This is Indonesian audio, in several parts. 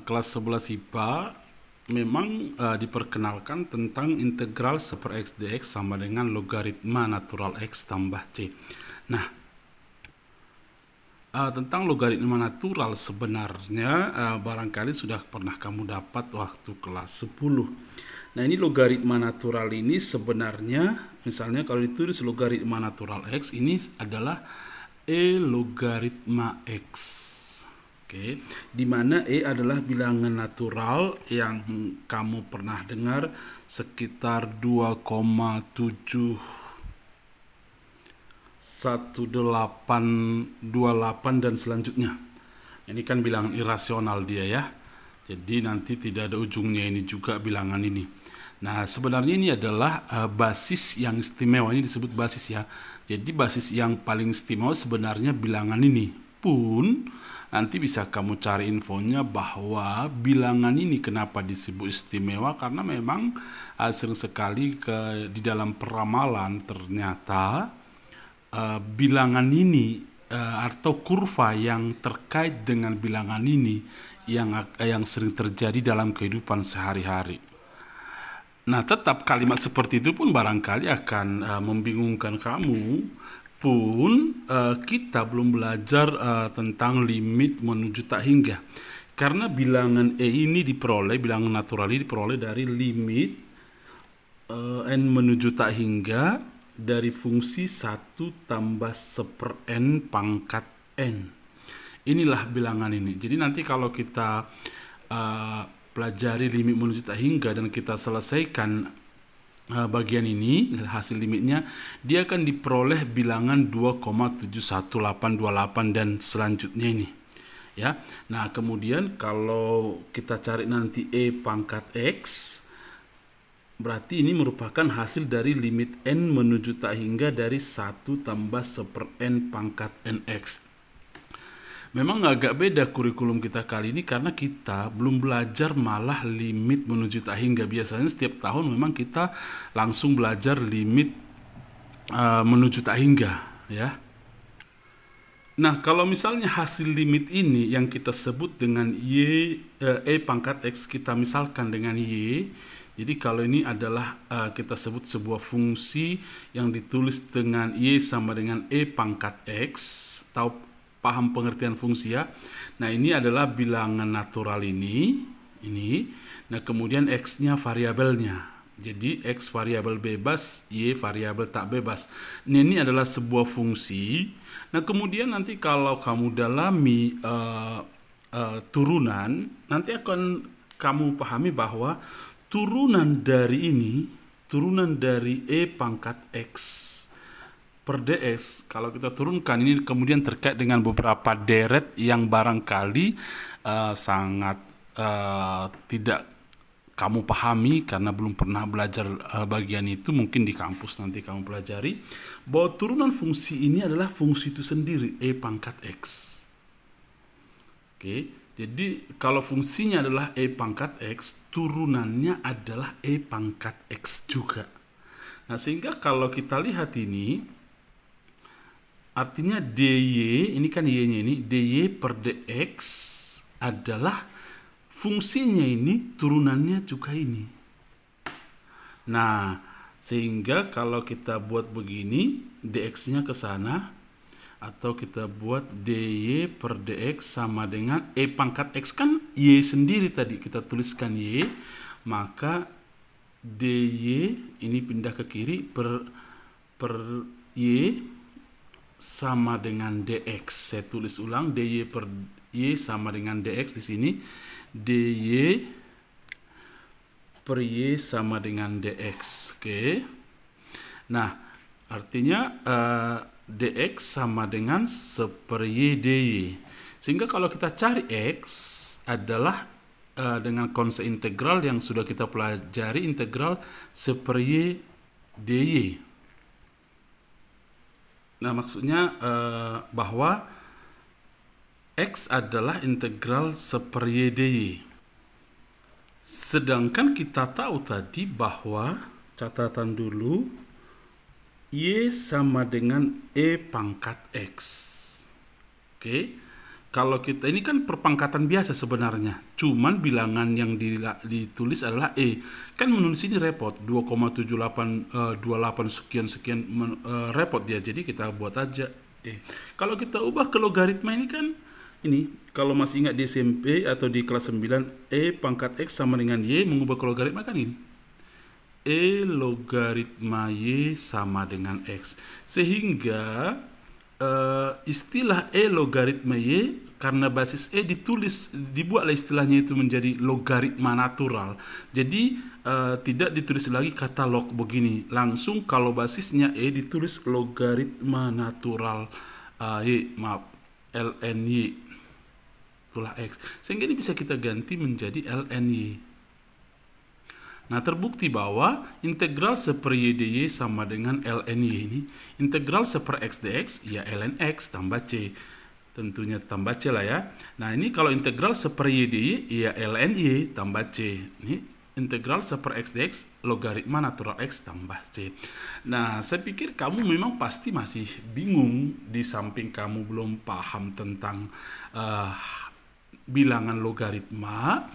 Kelas 11 IPA memang diperkenalkan tentang integral 1 per X dx sama dengan logaritma natural X tambah C. Nah, tentang logaritma natural sebenarnya barangkali sudah pernah kamu dapat waktu kelas 10. Nah, ini logaritma natural ini sebenarnya, misalnya kalau ditulis logaritma natural X, ini adalah E logaritma X. Oke, di mana E adalah bilangan natural yang kamu pernah dengar sekitar 2,71828 dan selanjutnya. Ini kan bilangan irasional dia ya. Jadi nanti tidak ada ujungnya ini juga bilangan ini. Nah, sebenarnya ini adalah basis yang istimewa, ini disebut basis ya. Jadi basis yang paling istimewa sebenarnya bilangan ini. Pun nanti bisa kamu cari infonya bahwa bilangan ini kenapa disebut istimewa, karena memang sering sekali di dalam peramalan ternyata bilangan ini atau kurva yang terkait dengan bilangan ini yang sering terjadi dalam kehidupan sehari-hari. Nah, tetap kalimat seperti itu pun barangkali akan membingungkan kamu. Pun kita belum belajar tentang limit menuju tak hingga, karena bilangan E ini diperoleh, bilangan natural ini diperoleh dari limit N menuju tak hingga dari fungsi 1 tambah 1 per N pangkat N. Inilah bilangan ini. Jadi nanti kalau kita pelajari limit menuju tak hingga dan kita selesaikan bagian ini, hasil limitnya, dia akan diperoleh bilangan 2,71828 dan selanjutnya ini ya. Nah, kemudian kalau kita cari nanti E pangkat X, berarti ini merupakan hasil dari limit N menuju tak hingga dari 1 tambah 1 per N pangkat NX. Memang agak beda kurikulum kita kali ini karena kita belum belajar malah limit menuju tak hingga. Biasanya setiap tahun memang kita langsung belajar limit menuju tak hingga ya. Nah, kalau misalnya hasil limit ini yang kita sebut dengan E pangkat X, kita misalkan dengan Y. Jadi kalau ini adalah kita sebut sebuah fungsi yang ditulis dengan Y sama dengan E pangkat X, atau paham pengertian fungsi ya. Nah, ini adalah bilangan natural ini. Nah, kemudian X-nya variabelnya. Jadi X variabel bebas, Y variabel tak bebas. Ini adalah sebuah fungsi. Nah, kemudian nanti kalau kamu dalami turunan, nanti akan kamu pahami bahwa turunan dari ini, turunan dari E pangkat X per dx, kalau kita turunkan ini kemudian terkait dengan beberapa deret yang barangkali sangat tidak kamu pahami karena belum pernah belajar bagian itu. Mungkin di kampus nanti kamu pelajari bahwa turunan fungsi ini adalah fungsi itu sendiri, E pangkat X. Oke, jadi kalau fungsinya adalah E pangkat X, turunannya adalah E pangkat X juga. Nah, sehingga kalau kita lihat ini, artinya dy, ini kan y-nya ini, dy per dx adalah fungsinya ini, turunannya juga ini. Nah, sehingga kalau kita buat begini, dx-nya ke sana, atau kita buat dy per dx sama dengan E pangkat X, kan y sendiri tadi kita tuliskan y, maka dy ini pindah ke kiri per y sama dengan dx. Saya tulis ulang, dy per y sama dengan dx di sini. dy per y sama dengan dx. Oke. Nah, artinya dx sama dengan 1 per y dy. Sehingga kalau kita cari x adalah dengan konsep integral yang sudah kita pelajari, integral 1 per y dy. Nah, maksudnya bahwa X adalah integral 1 per Y dy. Sedangkan kita tahu tadi bahwa, catatan dulu, Y sama dengan E pangkat X. Oke. kalau kita ini kan perpangkatan biasa sebenarnya, cuman bilangan yang ditulis adalah E. Kan menulis ini repot, 2,7828 sekian repot dia, jadi kita buat aja E. Kalau kita ubah ke logaritma ini kan, ini kalau masih ingat di SMP atau di kelas 9, E pangkat X sama dengan Y, mengubah ke logaritma kan ini. E logaritma Y sama dengan X. Sehingga istilah E logaritma Y, karena basis E dibuatlah istilahnya itu menjadi logaritma natural. Jadi tidak ditulis lagi kata log begini. Langsung kalau basisnya E ditulis logaritma natural Y, maaf, ln Y. Itulah X. Sehingga ini bisa kita ganti menjadi ln Y. Nah, terbukti bahwa integral seper y dy sama dengan ln y ini. Integral seper x dx, ya ln x tambah c. Tentunya tambah c lah ya. Nah, ini kalau integral seper y dy, ya ln y tambah c. Ini integral seper x dx, logaritma natural x tambah c. Nah, saya pikir kamu memang pasti masih bingung, di samping kamu belum paham tentang bilangan logaritma,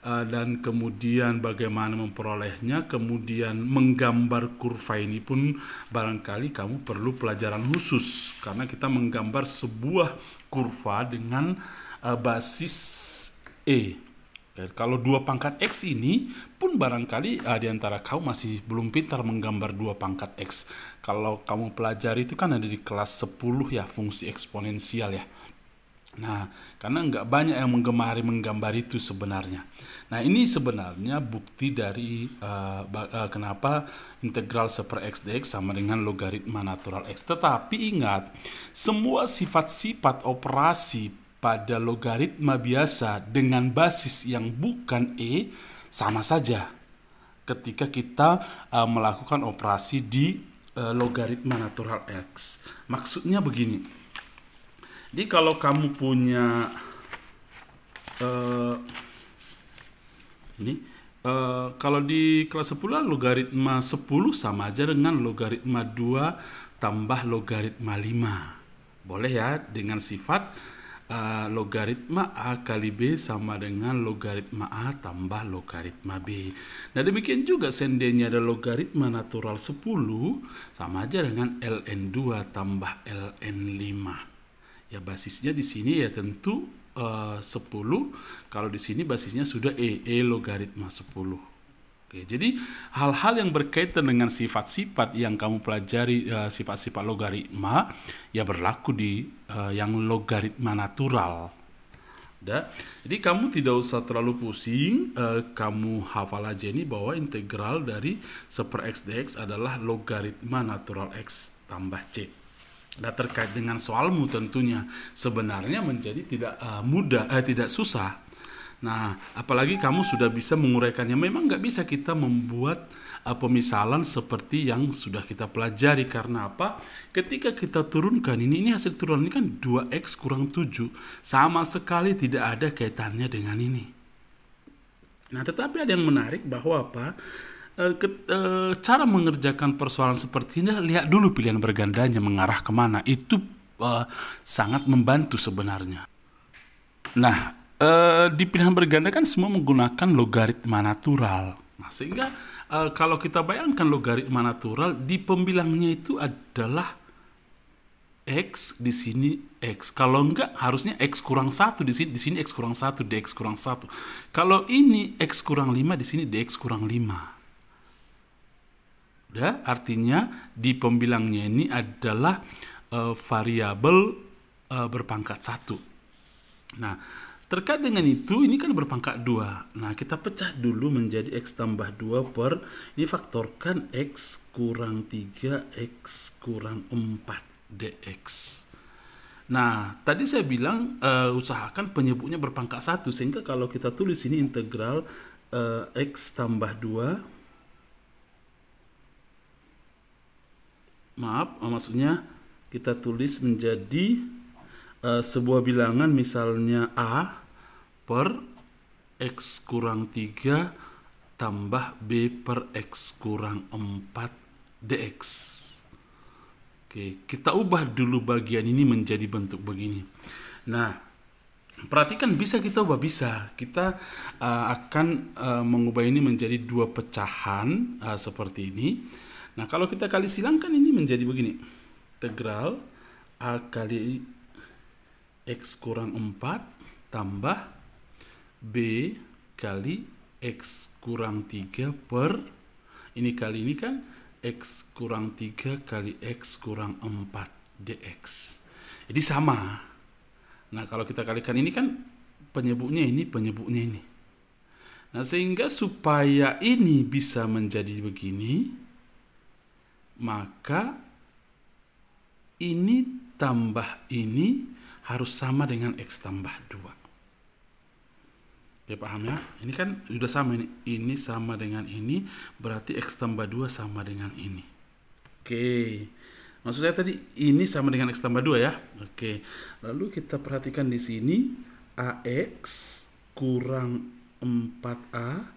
dan kemudian bagaimana memperolehnya, kemudian menggambar kurva ini pun barangkali kamu perlu pelajaran khusus, karena kita menggambar sebuah kurva dengan basis E. Kalau 2 pangkat X ini pun barangkali di antara kamu masih belum pintar menggambar 2 pangkat X. Kalau kamu pelajari itu kan ada di kelas 10 ya, fungsi eksponensial ya. Nah, karena nggak banyak yang menggemari menggambar itu sebenarnya. Nah, ini sebenarnya bukti dari kenapa integral seper x dx sama dengan logaritma natural x. Tetapi ingat, semua sifat-sifat operasi pada logaritma biasa dengan basis yang bukan E sama saja ketika kita melakukan operasi di logaritma natural x. Maksudnya begini. Jadi kalau kamu punya kalau di kelas 10 logaritma 10 sama aja dengan logaritma 2 tambah logaritma 5. Boleh ya, dengan sifat logaritma A kali B sama dengan logaritma A tambah logaritma B. Nah, demikian juga seandainya ada logaritma natural 10 sama aja dengan ln 2 tambah ln 5. Ya, basisnya di sini ya tentu 10. Kalau di sini basisnya sudah E logaritma 10. Oke, jadi hal-hal yang berkaitan dengan sifat-sifat yang kamu pelajari, sifat-sifat logaritma, ya berlaku di yang logaritma natural. Jadi kamu tidak usah terlalu pusing, kamu hafal aja ini bahwa integral dari seper x dx adalah logaritma natural x tambah c. Nah, terkait dengan soalmu tentunya sebenarnya menjadi tidak tidak susah. Nah, apalagi kamu sudah bisa menguraikannya. Memang nggak bisa kita membuat pemisalan seperti yang sudah kita pelajari. Karena apa? Ketika kita turunkan ini hasil turunan ini kan 2x kurang 7. Sama sekali tidak ada kaitannya dengan ini. Nah, tetapi ada yang menarik bahwa apa? Cara mengerjakan persoalan seperti ini, lihat dulu pilihan bergandanya mengarah kemana. Itu sangat membantu sebenarnya. Nah, di pilihan berganda kan semua menggunakan logaritma natural. Nah, sehingga kalau kita bayangkan logaritma natural, di pembilangnya itu adalah X, di sini X. Kalau enggak harusnya X kurang 1, di sini X kurang 1, DX kurang 1. Kalau ini X kurang 5, di sini DX kurang 5. Udah, artinya di pembilangnya ini adalah variabel berpangkat 1. Nah, terkait dengan itu, ini kan berpangkat 2. Nah, kita pecah dulu menjadi X tambah 2 per, ini faktorkan X kurang 3, X kurang 4 dx. Nah, tadi saya bilang usahakan penyebutnya berpangkat 1, sehingga kalau kita tulis ini integral X tambah 2, maksudnya kita tulis menjadi sebuah bilangan misalnya A per X kurang 3 tambah B per X kurang 4 dx. Oke, kita ubah dulu bagian ini menjadi bentuk begini. Nah, Perhatikan, bisa kita ubah, bisa. Kita akan mengubah ini menjadi dua pecahan seperti ini. Nah, kalau kita kali silangkan ini menjadi begini. Integral A kali X kurang 4 tambah B kali X kurang 3 per, ini kali ini kan X kurang 3 kali X kurang 4 dx. Jadi sama. Nah, kalau kita kalikan ini kan penyebutnya ini, penyebutnya ini. Nah, sehingga supaya ini bisa menjadi begini, maka ini tambah ini harus sama dengan X tambah 2. Oke, paham ya? Ini kan sudah sama ini. Ini sama dengan ini, berarti X tambah 2 sama dengan ini. Oke. Maksud saya tadi ini sama dengan X tambah 2 ya. Oke. Lalu kita perhatikan di sini AX kurang 4A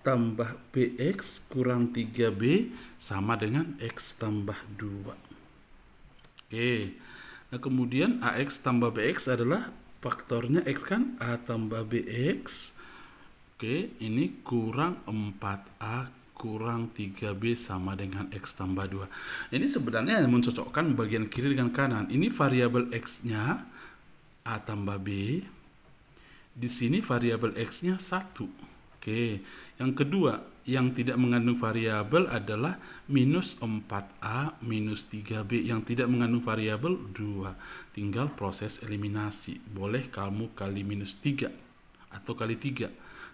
tambah BX kurang 3B sama dengan X tambah 2. Oke. Nah, kemudian AX tambah BX adalah faktornya X kan, A tambah BX. Oke, ini kurang 4A kurang 3B sama dengan X tambah 2. Ini sebenarnya mencocokkan bagian kiri dengan kanan. Ini variabel X-nya A tambah B. Di sini variabel X-nya 1. Oke, yang kedua, yang tidak mengandung variabel adalah minus 4A minus 3B. Yang tidak mengandung variabel 2. Tinggal proses eliminasi. Boleh kamu kali minus 3 atau kali 3.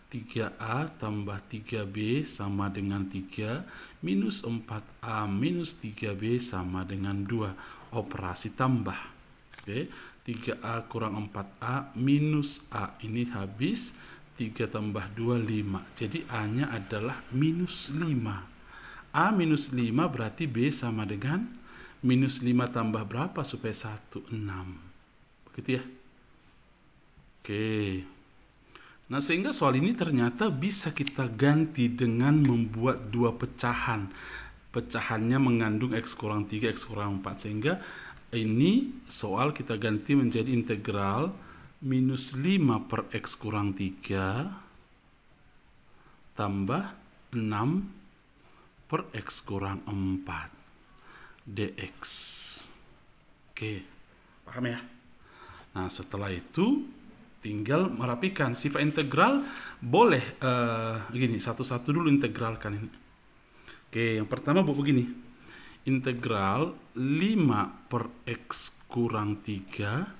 3A tambah 3B sama dengan 3, minus 4A minus 3B sama dengan 2. Operasi tambah. Oke, 3A kurang 4A minus A. Ini habis. 3 tambah 2, 5. Jadi A-nya adalah minus 5. A minus 5 berarti B sama dengan minus 5 tambah berapa supaya 1? 6. Begitu ya. Oke. Nah, sehingga soal ini ternyata bisa kita ganti dengan membuat dua pecahan. Pecahannya mengandung X kurang 3, X kurang 4. Sehingga ini soal kita ganti menjadi integral minus 5 per X kurang 3 tambah 6 per X kurang 4 dx. Oke, paham ya? Nah, setelah itu tinggal merapikan. Sifat integral boleh gini, satu-satu dulu integralkan ini. Oke, yang pertama begini. Integral 5 per X kurang 3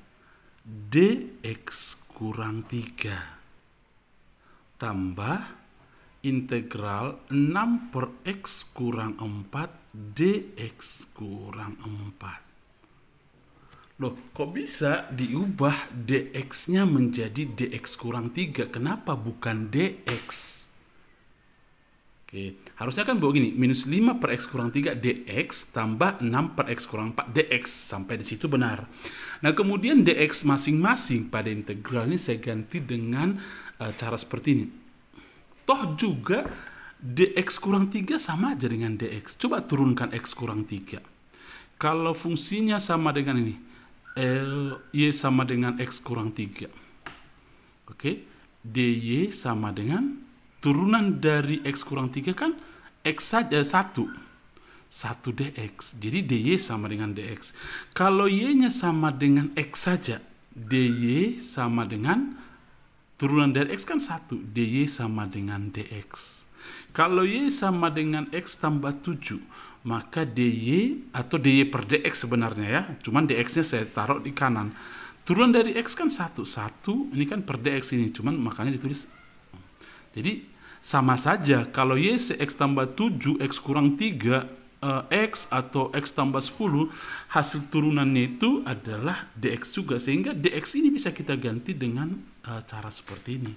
dx kurang 3 tambah integral 6 per X kurang 4 dx kurang 4. Loh, kok bisa diubah dx-nya menjadi dx kurang 3? Kenapa bukan dx? Oke, harusnya kan begini, minus 5 per X kurang 3 dx tambah 6 per X kurang 4 dx. Sampai di situ benar. Nah, kemudian dx masing-masing pada integral ini saya ganti dengan cara seperti ini. Toh juga dx kurang 3 sama aja dengan dx. Coba turunkan X kurang 3. Kalau fungsinya sama dengan ini, Y sama dengan X kurang 3. Oke, dy sama dengan turunan dari X kurang 3 kan X saja 1 dx. Jadi dy sama dengan dx. Kalau y-nya sama dengan X saja, dy sama dengan turunan dari X kan 1, dy sama dengan dx. Kalau y sama dengan X tambah 7, maka dy atau dy per dx sebenarnya ya. Cuman dx-nya saya taruh di kanan. Turunan dari X kan 1, ini kan per dx ini. Cuman makanya ditulis. Jadi sama saja kalau y X tambah 7, X kurang 3, X atau X tambah 10, hasil turunannya itu adalah dx juga. Sehingga dx ini bisa kita ganti dengan cara seperti ini.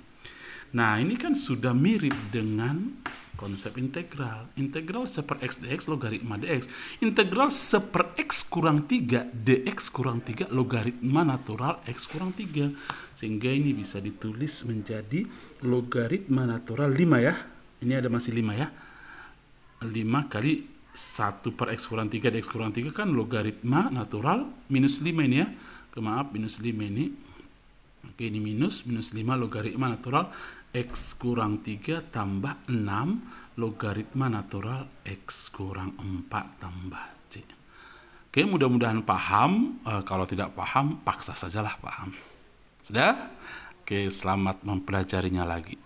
Nah, ini kan sudah mirip dengan konsep integral. Integral 1 per X dx logaritma dx. Integral 1 per X kurang 3 dx kurang 3 logaritma natural X kurang 3. Sehingga ini bisa ditulis menjadi logaritma natural 5 ya. Ini ada masih 5 ya. 5 kali 1 per X kurang 3 dx kurang 3 kan logaritma natural minus 5 ini ya. Maaf, minus 5 ini. Oke, ini minus 5 logaritma natural X kurang 3 tambah 6 logaritma natural X kurang 4 tambah C. Oke, mudah-mudahan paham. Kalau tidak paham, paksa sajalah paham. Sudah? Oke, selamat mempelajarinya lagi.